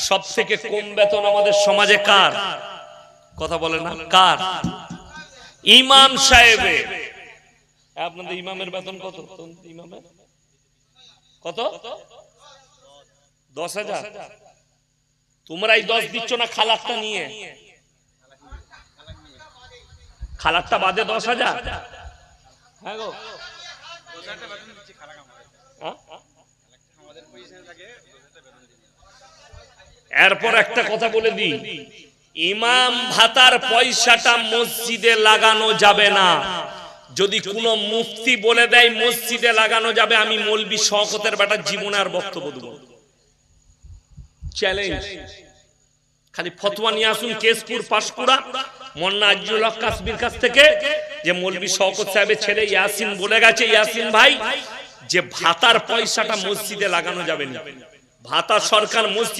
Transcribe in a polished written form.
সব থেকে কম বেতন আমাদের সমাজে কার? কথা বলে না কার? ইমাম সাহেবের। আপনাদের ইমামের বেতন কত? ইমামের কত? 10,000। তোমরাই 10 দিচ্ছ না খালাকটা নিয়ে? খালাকটা বাদে 10,000। হ্যাঁ গো, এরপর একটা কথা বলে দিই, ইমাম ভাতার পয়সাটা মসজিদে লাগানো যাবে না। যদি কোনো মুফতি বলে দেয় মসজিদে লাগানো যাবে, আমি মৌলবি শওকতের বেটার জীবনে আর বক্তব্য দেব। চ্যালেঞ্জ। খালি ফতোয়া নিয়ে আসুন কেশপুর পাশকুড়া মোল্লা আজিজুল হক কাশ্মীর কাছ থেকে, যে মৌলবি শওকত সাহেবের ছেলে ইয়াসিন বলে গেছে, ইয়াসিন ভাই, যে ভাতার পয়সাটা মসজিদে লাগানো যাবে না। ভাতা সরকার মসজিদ